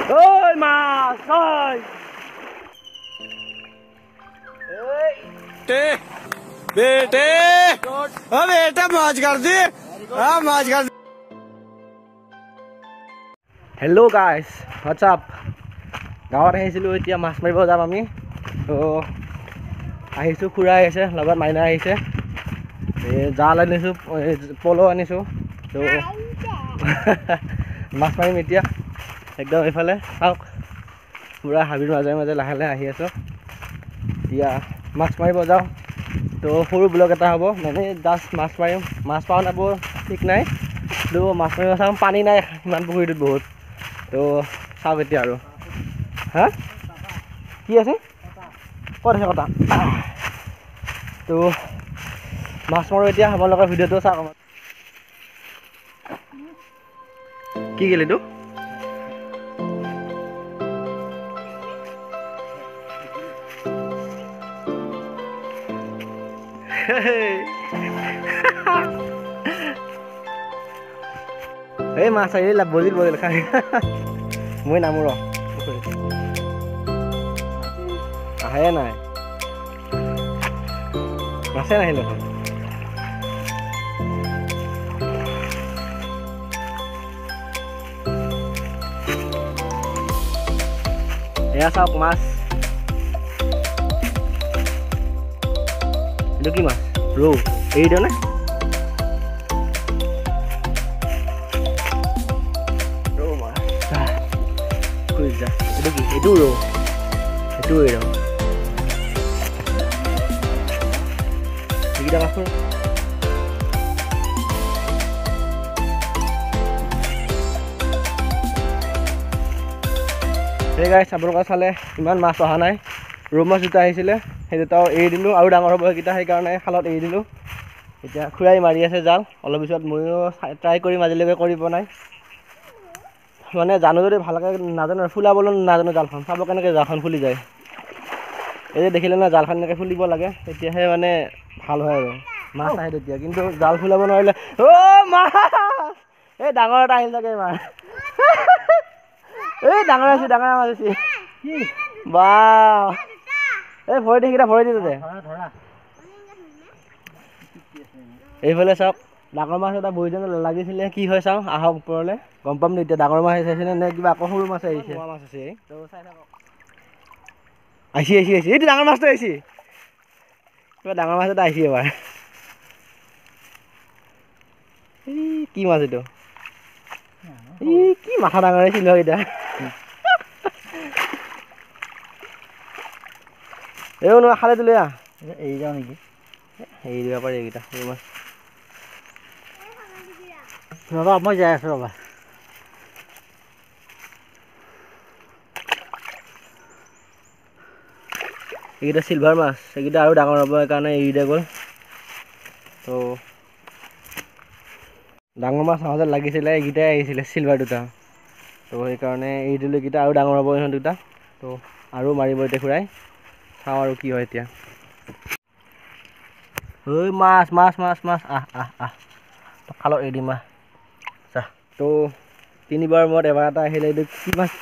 ঐ মাছ ঐ बेटे बेटा मौज कर दी मौज कर। হেল্ল' গাইজ হোৱাটছআপ গাঁৱত আহিছিলোঁ এতিয়া মাছ মাৰিব যাম আমি তো আহিছোঁ খুৰা আহিছে লগত মাইনা আহিছে জাল আনিছোঁ পল আনিছোঁ তো মাছ মাৰিম এতিয়া একদম এইফালে চাওক পুৰা হাবিৰ মাজে মাজে লাহে লাহে আহি আছোঁ এতিয়া মাছ মাৰিব যাওঁ তো সৰু ব্লগ এটা হ'ব মানে জাষ্ট মাছ মাৰিম মাছ পাওঁ নাপাওঁ ঠিক নাই তো মাছ মাৰিব চাম পানী নাই ইমান পুখুৰীটোত বহুত তো চাওক এতিয়া আৰু হা কি আছে ক'ত আছে কটা তো মাছ মাৰোঁ এতিয়া আপোনালোকৰ ভিডিঅ'টো চাওক কি গেল এইটো এই মাছ আহিলে বজিল বজিল খাই মই নামো ৰ আহে নাই মাছে নাহিলে এয়া চাওক মাছ এইটো কি মাছ ৰৌ এৰি দিওঁ নে ৰৌ মাছ এইটো কি এইটো ৰৌ এইটো এৰি দিওঁ এইকেইটা মাছ সেই গাইছ আপোনালোকে চালে ইমান মাছ অহা নাই ৰৌ মাছ দুটা আহিছিলে সেই দুটাও এৰি দিলোঁ আৰু ডাঙৰ হ'ব সেইকেইটা সেইকাৰণে খালত এৰি দিলোঁ এতিয়া খুৰাই মাৰি আছে জাল অলপ পিছত ময়ো ট্ৰাই কৰিম আজিলৈকে কৰি পোৱা নাই মানে জানো যদি ভালকৈ নাজানো ফুলাবলৈ নাজানো জালখন চাব কেনেকৈ জালখন ফুলি যায় এই যে দেখিলে না জালখন এনেকৈ ফুলিব লাগে তেতিয়াহে মানে ভাল হয় আৰু মাছ আহে তেতিয়া কিন্তু জাল ফুলাব নোৱাৰিলে অ' মাছ এই ডাঙৰ এটা আহিল চাগে মাছ এই ডাঙৰ আছে ডাঙৰ মাছ আছে বা এই ভৰি দি সেইকেইটা ভৰি দি তাতে এইফালে চাওক ডাঙৰ মাছ এটা বহি যেন লাগিছিলে কি হয় চাওঁ আহক ওপৰলৈ গম পাম এতিয়া ডাঙৰ মাছ আহিছেনে নে কিবা আকৌ সৰু মাছ আহিছে মাছ আছে আহিছে আহিছে আহিছে এইটো ডাঙৰ মাছটো আহিছে কিবা ডাঙৰ মাছ এটা আহিছে এবাৰ এই কি মাছ এইটো এই কি মাথা ডাঙৰ আহিছিল এতিয়া এই নহয় খালে দিলে এৰি যাওঁ নেকি এৰি দিব পাৰি এইকেইটা সৰু মাছ ৰ'বা মই যাই আছোঁ ৰ'বা এইকেইটা চিলভাৰ মাছ এইকেইটা আৰু ডাঙৰ হ'ব সেইকাৰণে এৰি দিয়া গ'ল তো ডাঙৰ মাছ সহজে লাগিছিলে এইকেইটাই আহিছিলে চিলভাৰ দুটা তো সেইকাৰণে এৰি দিলোঁ এইকেইটা আৰু ডাঙৰ হ'ব ইহঁত দুটা তো আৰু মাৰিব এতিয়া খুৰাই চাওঁ আৰু কি হয় এতিয়া ঐ মাছ মাছ মাছ মাছ আহ আহ আহ খালত এৰি দিম আহ তো তিনিবাৰ মূৰত এবাৰ এটা আহিলে এইটো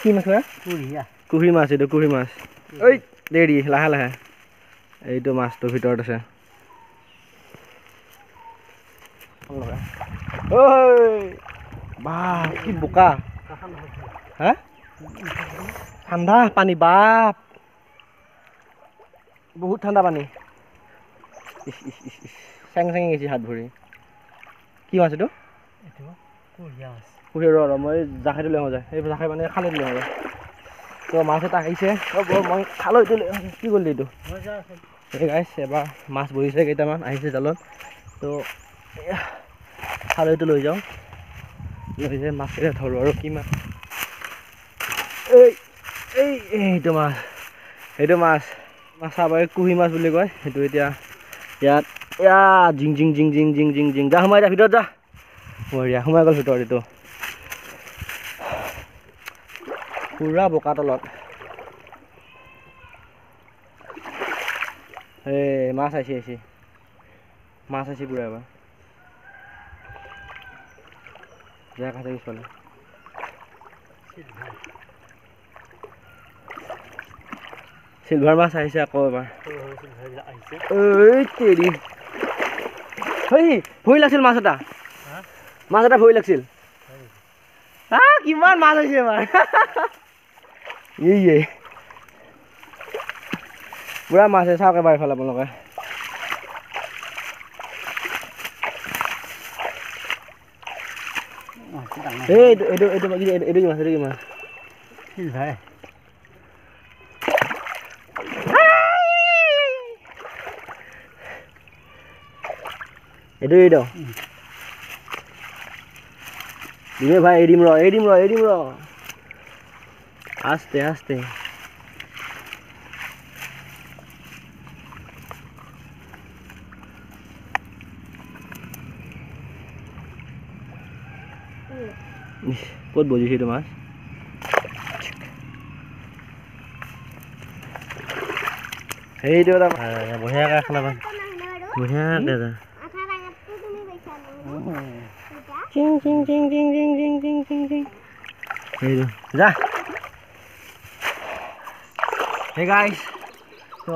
কি মাছ হয় কুহি মাছ এইটো কুহি মাছ ঐ দেৰি লাহে লাহে এইটো মাছটোৰ ভিতৰত আছে ঐ বা কি বোকা হা ঠাণ্ডা পানী বাপ বহুত ঠাণ্ডা পানী চেং চেঙি গৈছে হাত ভৰি কি মাছ এইটো কুহিয়া ৰ মই জাখাইটো লৈ আহোঁ যায় এই জাখাই মানে খালৈ লৈ আহোঁ তো মাছ এটা আহিছে মই খালৈটো লৈ আহোঁ কি কৰিলি এইটো এই গাইছ এবাৰ মাছ বহিছে কেইটামান আহিছে জালত তো খালৈটো লৈ যাওঁ লৈ যায় মাছকেইটা ধৰোঁ আৰু কি মাছ এইটো মাছ চাব কুহি মাছ বুলি কয় সেইটো এতিয়া ইয়াত জিং জিং জিং জিং জিং জিং জিং যা সোমাই যা ভিতৰত যা বঢ়িয়া সোমাই গ'ল ভিতৰত এইটো পুৰা বোকা তলত এই মাছ আহিছে পুৰা এবাৰ যা খাইছে পিছফালে চিলভাৰ মাছ আহিছে আকৌ এবাৰ। ঐ তেৰি ভৰি লাগিছিল মাছ এটা ভৰি লাগিছিল। কিমান মাছ হৈছে এবাৰ ইয়ে পুৰা মাছ আছে চাওক এবাৰ এইফালে আপোনালোকে। এইটো কি মাছ চিলভাৰ। এইটো দিমে ভাই এৰিম ৰ আস্তে আস্তে। ক'ত বজিছে এইটো মাছ? সেইটো এটা বঢ়িয়াকৈ খালা মাছ বঢ়িয়াকৈ যা চিং চিং চিং চিং চিং চিং চিং চিং চিং সেইটো যা। Hey guys, so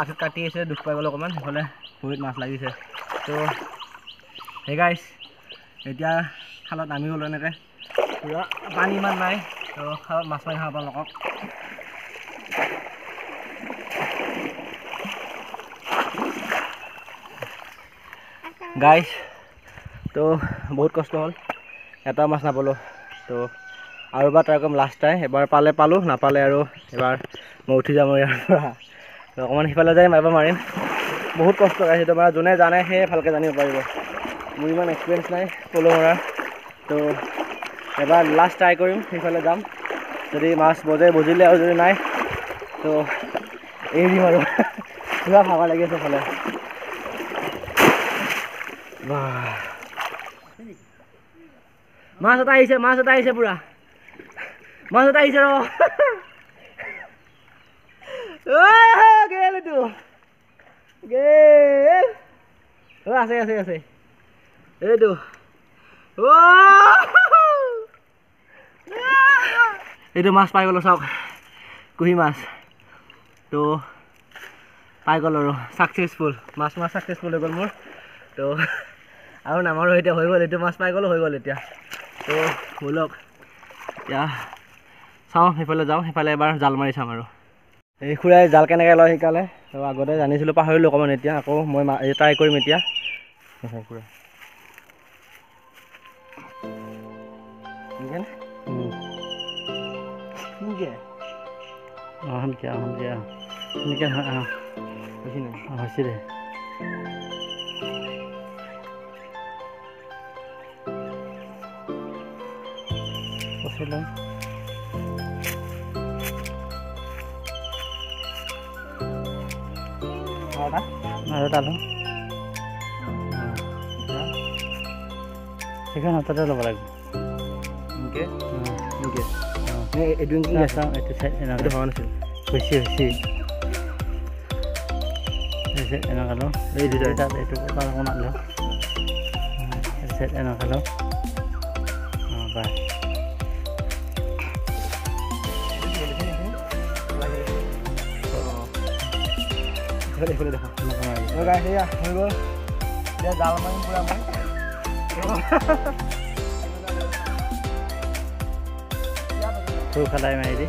আঠুত কাটি আছে দুখ পাই গ'লো অকণমান সেইফালে ভৰিত মাছ লাগিছে। তো হে গাইছ এতিয়া খালত নামি গ'লো এনেকৈ পুৰা পানী ইমান নাই। তো খালত মাছ মাৰি খাব আপোনালোকক। গাইছ তো বহুত কষ্ট হ'ল, এটা মাছ নাপালোঁ। তো আৰু এবাৰ ট্ৰাই কৰিম লাষ্ট টাইম। এবাৰ পালে পালোঁ, নাপালে আৰু এবাৰ মই উঠি যাম ইয়াৰ পৰা। তো অকণমান সিফালে যাই এবাৰ মাৰিম। বহুত কষ্ট গাইছে, তো মানে যোনে জানে সেয়ে ভালকৈ জানিব পাৰিব। মোৰ ইমান এক্সপিৰিয়েঞ্চ নাই পল মৰা। তো এবাৰ লাষ্ট ট্ৰাই কৰিম, সেইফালে যাম। যদি মাছ বজিলে আৰু যদি নাই তো এৰি দিম আৰু। পুৰা ভাগৰ লাগি আছে এইফালে। মাছ এটা আহিছে পুৰা মাছ এটা আহিছে ৰ গেল এইটো গেল আছে এইটো এইটো মাছ পাই গ'লো চাওক, কুহি মাছ। তো পাই গ'লো আৰু ছাকচেছফুল মাছ ছাকচেছফুল হৈ গ'ল মোৰ। তো আৰু নামাৰো এতিয়া, হৈ গ'ল এইটো মাছ পাই গ'লো, হৈ গ'ল এতিয়া। তো ব'লক এতিয়া চাওঁ সেইফালে যাওঁ, সেইফালে এবাৰ জাল মাৰি চাম আৰু। এই খুৰাই জাল কেনেকৈ লয় শিকালে। তো আগতে জানিছিলোঁ পাহৰিলোঁ অকণমান, এতিয়া আকৌ মই ট্ৰাই কৰিম এতিয়া। খুৰা হৈছে দে পচিলোঁ আৰু তালো সেইখন হাততে ল'ব লাগিব। এইটো হোৱা নাছিল, হৈছে এনেকুৱা ল এইটো তাত এইটো অকণমান ল এনেকুৱা ল বাছ। সেয়া হৈ গ'ল, এতিয়া জাল মাৰিম পুৰা মই। তোৰ খালাই মাৰি দি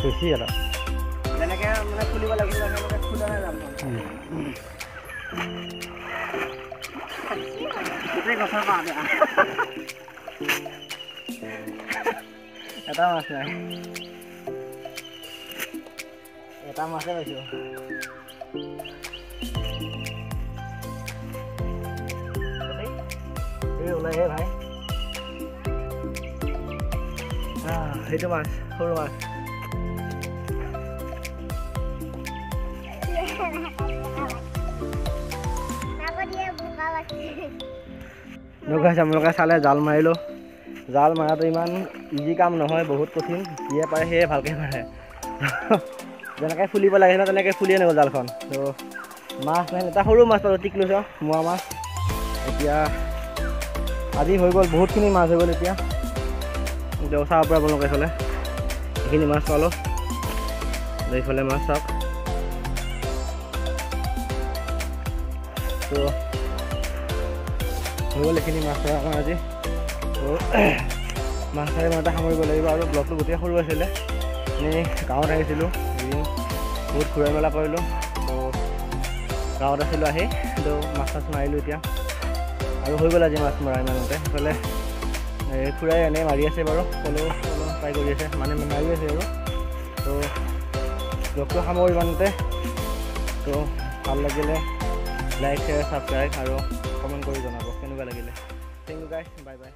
খুচি অলপ যেনেকৈ মানে খুলিব লাগিছিল সেনেকৈ খোলা নাই যাম গোটেই গছৰ পৰা এটা মাছ নাই, এটা মাছে পাইছোঁ। এই ওলাইহে ভাই, সেইটো মাছ সৰু মাছ। আপোনালোকে চালে জাল মাৰিলোঁ, জাল মাৰাটো ইমান ইজি কাম নহয়, বহুত কঠিন। যিয়ে পাৰে সেয়ে ভালকৈ মাৰে। যেনেকৈ ফুলিব লাগে ন তেনেকৈ ফুলিয়ে নগ'ল জালখন। ত' মাছ নাই, এটা সৰু মাছ পালোঁ, টিকলুচ মোৱা মাছ। এতিয়া আজি হৈ গ'ল, বহুতখিনি মাছ হৈ গ'ল। এতিয়া চাব পৰা আপোনালোকে এইফালে এইখিনি মাছ পালোঁ, এইফালে মাছ চাওক। ত' হৈ গ'ল এইখিনি মাছ ধৰা আমাৰ আজি। ত' মাছ ধৰি মই এটা সামৰিব লাগিব। আৰু ব্লগটো গোটেই সৰু আছিলে, এনেই গাঁৱত আহিছিলোঁ, এদিন বহুত ঘূৰা মেলা কৰিলোঁ। ত' গাঁৱত আছিলোঁ, আহি ত' মাছ চাছ মাৰিলোঁ এতিয়া। আৰু হৈ গ'ল আজি মাছ মৰা ইমানতে। সেইফালে খুৰাই এনেই মাৰি আছে বাৰু, পল ট্ৰাই কৰি আছে, মানে মাৰি আছে আৰু। ত' ব্লগটো সামৰো ইমানতে। ত' ভাল লাগিলে লাইক শ্বেয়াৰ ছাবস্ক্ৰাইব আৰু কমেণ্ট কৰি জনাব কেনেকুৱা লাগিলে। Thank you guys, bye by.